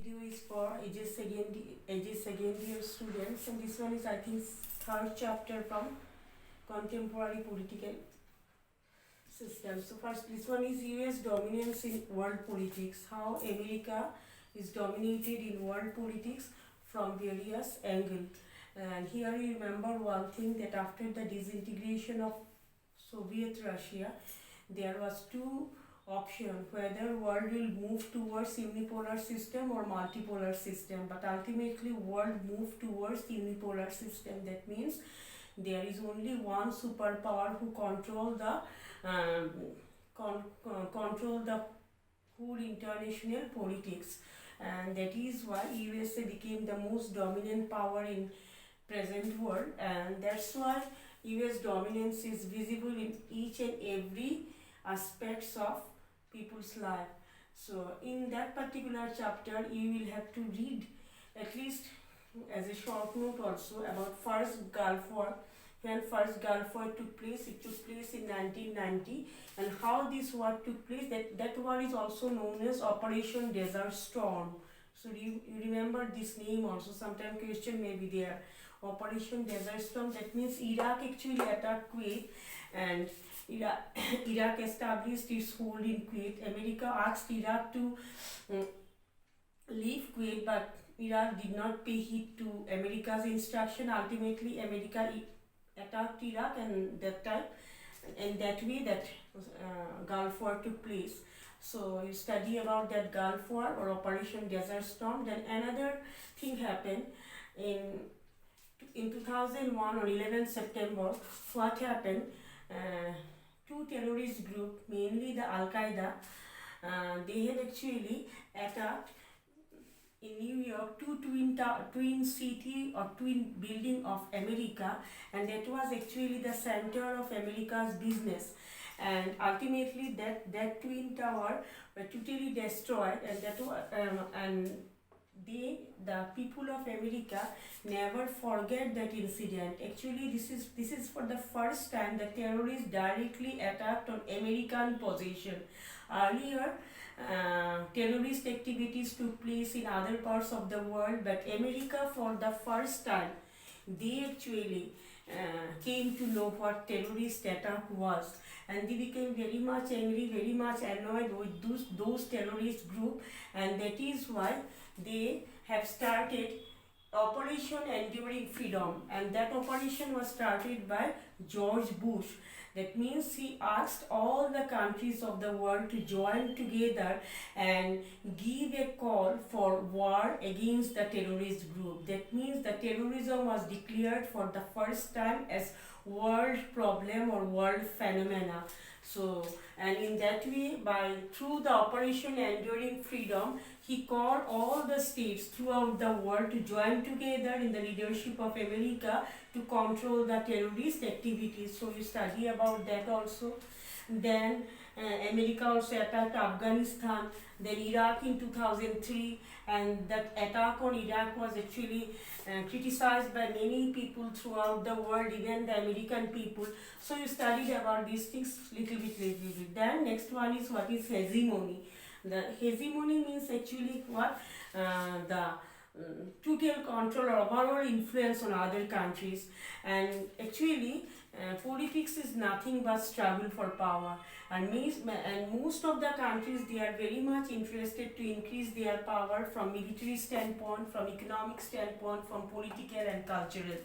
video is for ages second year students, and this one is, I think, third chapter from contemporary political system. So first, this one is US dominance in world politics, how America is dominated in world politics from various angles. And here you remember one thing, that after the disintegration of Soviet Russia, there was two option whether world will move towards unipolar system or multipolar system, but ultimately world moved towards unipolar system. That means there is only one superpower who control the whole international politics, and that is why USA became the most dominant power in present world, and that's why US dominance is visible in each and every aspects of people's life. So in that particular chapter you will have to read at least as a short note also about first Gulf War. When first Gulf War took place, it took place in 1990, and how this war took place, that war is also known as Operation Desert Storm. So you remember this name also, sometime question may be there. Operation Desert Storm, that means Iraq actually attacked Kuwait, and Iraq established its hold in Kuwait. America asked Iraq to leave Kuwait, but Iraq did not pay heed to America's instruction. Ultimately, America attacked Iraq, and that way that Gulf War took place. So you study about that Gulf War or Operation Desert Storm. Then another thing happened in 2001 on 11 September. What happened? Two terrorist groups, mainly the Al Qaeda, they had actually attacked in New York two twin city or twin building of America, and that was actually the center of America's business. And ultimately that twin tower were totally destroyed, and the people of America never forget that incident. Actually, this is for the first time the terrorists directly attacked on American possession. Earlier, terrorist activities took place in other parts of the world, but America, for the first time, they actually came to know what terrorist attack was, and they became very much angry, very much annoyed with those terrorist group, and that is why they have started Operation Enduring Freedom, and that operation was started by George Bush. That means he asked all the countries of the world to join together and give a call for war against the terrorist group. That means the terrorism was declared for the first time as world problem or world phenomena. So, and in that way, through the Operation Enduring Freedom, he called all the states throughout the world to join together in the leadership of America to control the terrorist activities. So you study about that also. Then America also attacked Afghanistan, then Iraq in 2003, and that attack on Iraq was actually criticized by many people throughout the world, even the American people. So you studied about these things little bit. Then next one is what is hegemony. The hegemony means actually what? The total control or overall influence on other countries, and actually politics is nothing but struggle for power, and most of the countries, they are very much interested to increase their power from military standpoint, from economic standpoint, from political and cultural.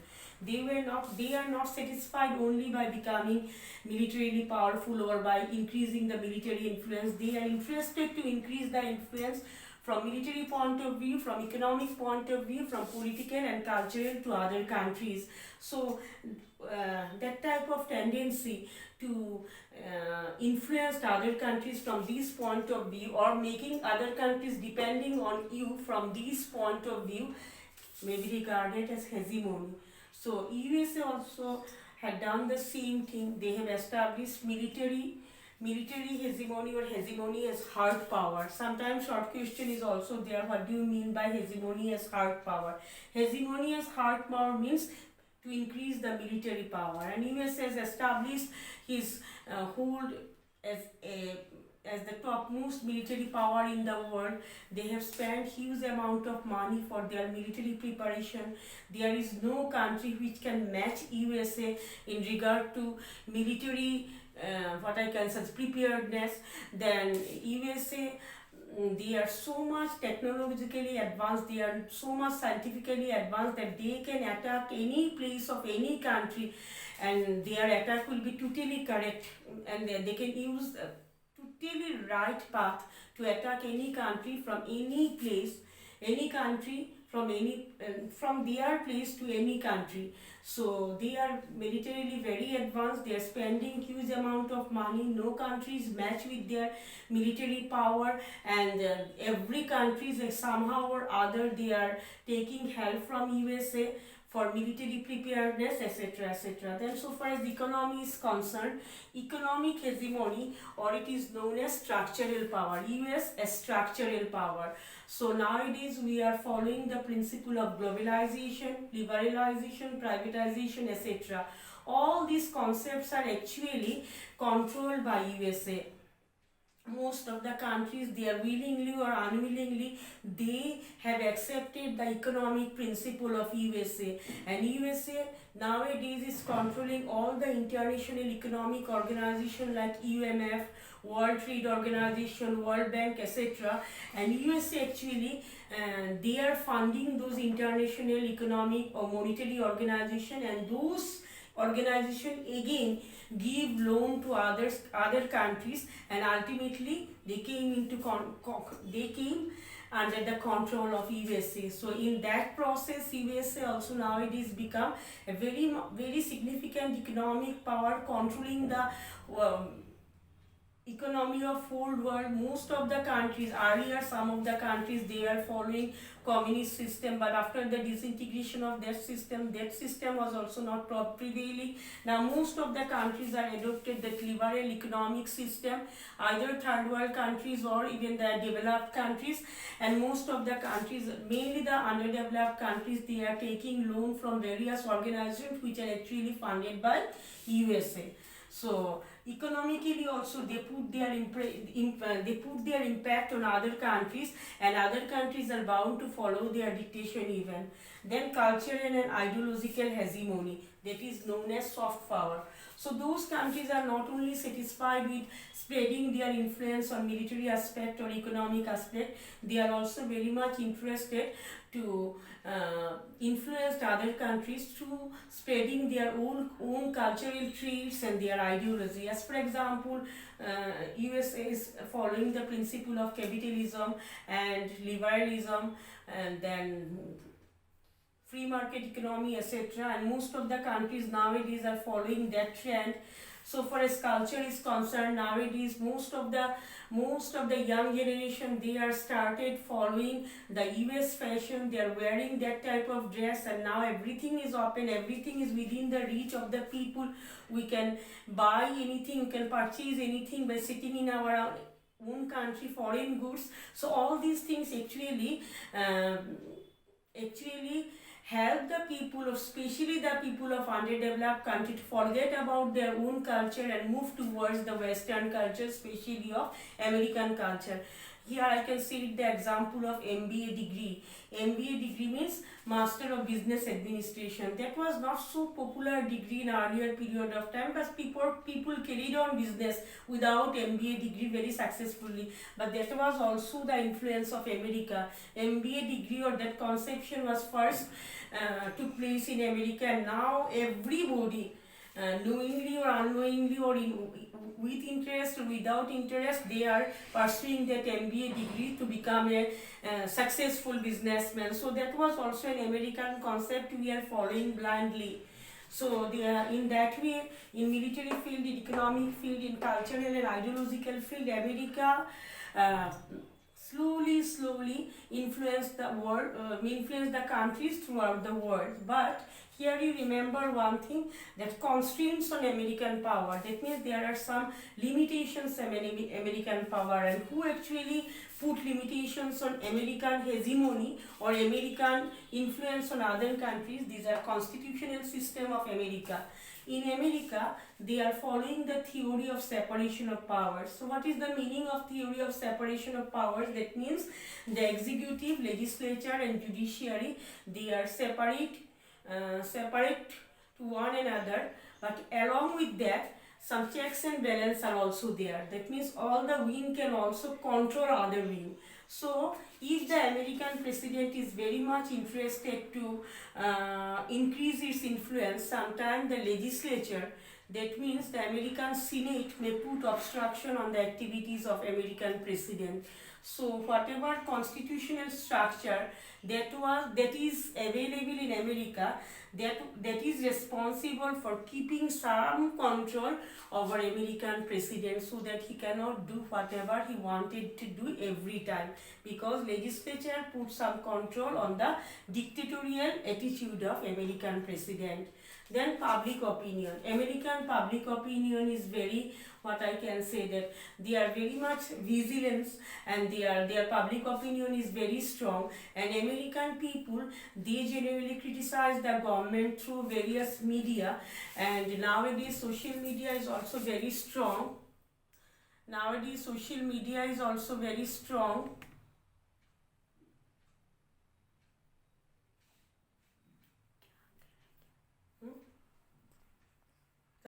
They are not satisfied only by becoming militarily powerful or by increasing the military influence. They are interested to increase the influence from military point of view, from economic point of view, from political and cultural to other countries. So that type of tendency to influence other countries from this point of view, or making other countries depending on you from this point of view, may be regarded as hegemony. So USA also had done the same thing. They have established military hegemony or hegemony as hard power. Sometimes short question is also there. What do you mean by hegemony as hard power? Hegemony as hard power means to increase the military power, and US has established his hold as a as the topmost military power in the world. They have spent huge amount of money for their military preparation. There is no country which can match USA in regard to military what I can say preparedness. Then USA, they are so much technologically advanced, they are so much scientifically advanced that they can attack any place of any country, and their attack will be totally correct, and they can use totally right path to attack any country from any place, any country from any from their place to any country. So they are militarily very advanced. They are spending huge amount of money. No countries match with their military power, and every country is somehow or other they are taking help from USA for military preparedness, etc., etc. Then, so far as the economy is concerned, economic hegemony, or it is known as structural power. US as structural power. So nowadays we are following the principle of globalization, liberalization, privatization, etc. All these concepts are actually controlled by USA. Most of the countries, they are willingly or unwillingly, they have accepted the economic principle of USA, and USA nowadays is controlling all the international economic organization like UMF, World Trade Organization, World Bank, etc. And USA actually they are funding those international economic or monetary organization, and those organization again give loan to other countries, and ultimately they came under the control of USA. So in that process, USA also nowadays become a very significant economic power, controlling the economy of whole world. Most of the countries, earlier some of the countries, they are following communist system, but after the disintegration of that system was also not prevailing. Now most of the countries are adopted that liberal economic system, either third world countries or even the developed countries. And most of the countries, mainly the underdeveloped countries, they are taking loan from various organizations which are actually funded by USA. So economically also they put their impact on other countries, and other countries are bound to follow their dictation even. Then cultural and ideological hegemony, that is known as soft power. So those countries are not only satisfied with spreading their influence on military aspect or economic aspect, they are also very much interested to influence other countries through spreading their own cultural traits and their ideology. As for example, USA is following the principle of capitalism and liberalism, and then free market economy, etc. And most of the countries nowadays are following that trend. So far as culture is concerned, nowadays most of the young generation, they are started following the US fashion. They are wearing that type of dress, and now everything is open, everything is within the reach of the people. We can buy anything, we can purchase anything by sitting in our own country, foreign goods. So all these things actually help the people, especially the people of underdeveloped country, to forget about their own culture and move towards the Western culture, especially of American culture. Here I can see the example of MBA degree. MBA degree means Master of Business Administration. That was not so popular degree in earlier period of time, but people carried on business without MBA degree very successfully. But that was also the influence of America. MBA degree, or that conception, was first took place in America, and now everybody, knowingly or unknowingly, or with interest or without interest, they are pursuing that MBA degree to become a successful businessman. So that was also an American concept we are following blindly. So in that way, in military field, in economic field, in cultural and ideological field, America slowly influence the countries throughout the world. But here you remember one thing, that constraints on American power. That means there are some limitations on American power, and who actually put limitations on American hegemony or American influence on other countries? These are constitutional system of America. in America, they are following the theory of separation of powers. So what is the meaning of theory of separation of powers? That means the executive, legislature and judiciary, they are separate to one another, but along with that, some checks and balance are also there. That means all the wing can also control other wing. So if the American president is very much interested to increase its influence, sometimes the legislature, that means the American Senate, may put obstruction on the activities of American president. So whatever constitutional structure that is available in America, that is responsible for keeping some control over American president, so that he cannot do whatever he wanted to do every time, because legislature put some control on the dictatorial attitude of American president. Then public opinion. American public opinion is very, what I can say, that they are very much vigilant, and their public opinion is very strong, and American people, they generally criticize the government through various media, and nowadays social media is also very strong.